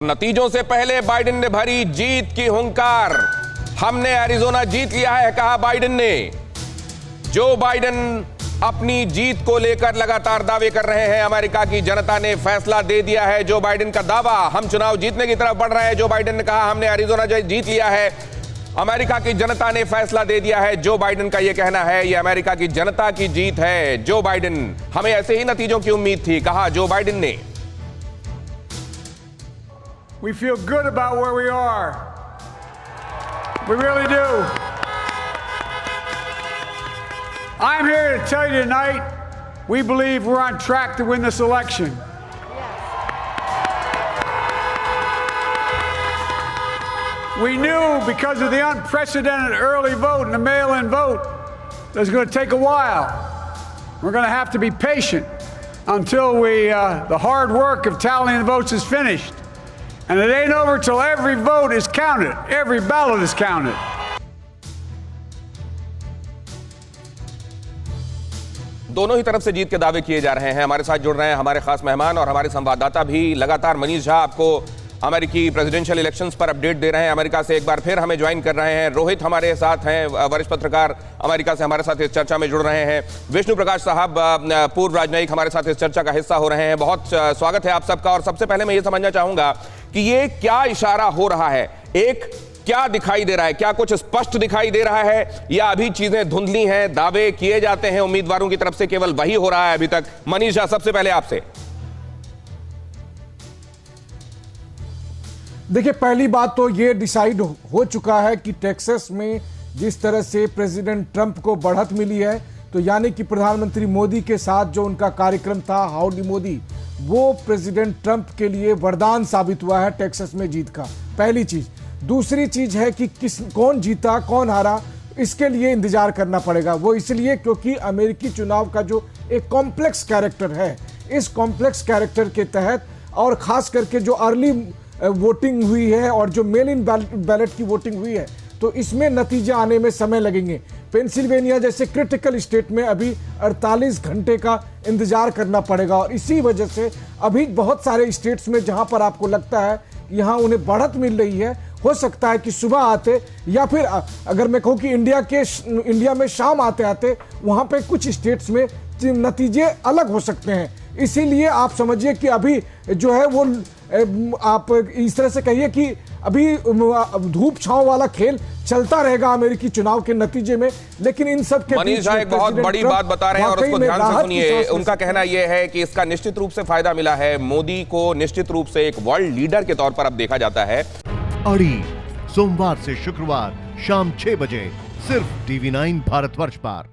नतीजों से पहले बाइडेन ने भरी जीत की हुंकार। हमने एरिजोना जीत लिया है, कहा बाइडेन ने। जो बाइडेन अपनी जीत को लेकर लगातार दावे कर रहे हैं। अमेरिका की जनता ने फैसला दे दिया है। जो बाइडेन का दावा, हम चुनाव जीतने की तरफ बढ़ रहे हैं। जो बाइडेन ने कहा हमने एरिजोना जीत लिया है। अमेरिका की जनता ने फैसला दे दिया है। जो बाइडेन का यह कहना है, यह अमेरिका की जनता की जीत है। जो बाइडेन, हमें ऐसे ही नतीजों की उम्मीद थी, कहा जो बाइडेन ने। We feel good about where we are. We really do. I'm here to tell you tonight, we believe we're on track to win this election. We knew because of the unprecedented early vote and the mail-in vote that it's going to take a while. We're going to have to be patient until the hard work of tallying the votes is finished. And it ain't over till every vote is counted, every ballot is counted. दोनों ही तरफ से जीत के दावे किए जा रहे हैं। हमारे साथ जुड़ रहे हैं हमारे खास मेहमान और हमारे संवाददाता भी लगातार। मनीष झा आपको अमेरिकी प्रेसिडेंशियल इलेक्शंस पर अपडेट दे रहे हैं। अमेरिका से एक बार फिर हमें ज्वाइन कर रहे हैं। रोहित हमारे साथ हैं, वरिष्ठ पत्रकार, अमेरिका से हमारे साथ इस चर्चा में जुड़ रहे हैं। विष्णु प्रकाश साहब, पूर्व राजनयिक, हमारे साथ इस चर्चा का हिस्सा हो रहे हैं। बहुत स्वागत है आप सबका। और सबसे पहले मैं ये समझना चाहूंगा कि ये क्या इशारा हो रहा है, एक क्या दिखाई दे रहा है? क्या कुछ स्पष्ट दिखाई दे रहा है या अभी चीजें धुंधली हैं? दावे किए जाते हैं उम्मीदवारों की तरफ से, केवल वही हो रहा है अभी तक? मनीष झा, सबसे पहले आपसे। देखिए, पहली बात तो ये डिसाइड हो चुका है कि टेक्सास में जिस तरह से प्रेसिडेंट ट्रंप को बढ़त मिली है, तो यानी कि प्रधानमंत्री मोदी के साथ जो उनका कार्यक्रम था हाउडी मोदी, वो प्रेसिडेंट ट्रंप के लिए वरदान साबित हुआ है टेक्सास में जीत का। पहली चीज। दूसरी चीज है कि कौन जीता कौन हारा, इसके लिए इंतजार करना पड़ेगा। वो इसलिए क्योंकि अमेरिकी चुनाव का जो एक कॉम्प्लेक्स कैरेक्टर है, इस कॉम्प्लेक्स कैरेक्टर के तहत और खास करके जो अर्ली वोटिंग हुई है और जो मेल इन बैलेट की वोटिंग हुई है, तो इसमें नतीजे आने में समय लगेंगे। पेंसिल्वेनिया जैसे क्रिटिकल स्टेट में अभी 48 घंटे का इंतजार करना पड़ेगा। और इसी वजह से अभी बहुत सारे स्टेट्स में जहां पर आपको लगता है यहां उन्हें बढ़त मिल रही है, हो सकता है कि सुबह आते या फिर अगर मैं कहूं कि इंडिया में शाम आते आते वहां पे कुछ स्टेट्स में नतीजे अलग हो सकते हैं। इसीलिए आप समझिए कि अभी जो है वो आप इस तरह से कहिए कि अभी धूप छांव वाला खेल चलता रहेगा अमेरिकी चुनाव के नतीजे में। लेकिन इन सब के मनीष झा एक बहुत बड़ी बात बता रहे हैं और उसको ध्यान से सुनिए। उनका कहना यह है कि इसका निश्चित रूप से फायदा मिला है। मोदी को निश्चित रूप से एक वर्ल्ड लीडर के तौर पर अब देखा जाता है। अड़ी सोमवार से शुक्रवार शाम 6 बजे सिर्फ TV9 भारतवर्ष पर।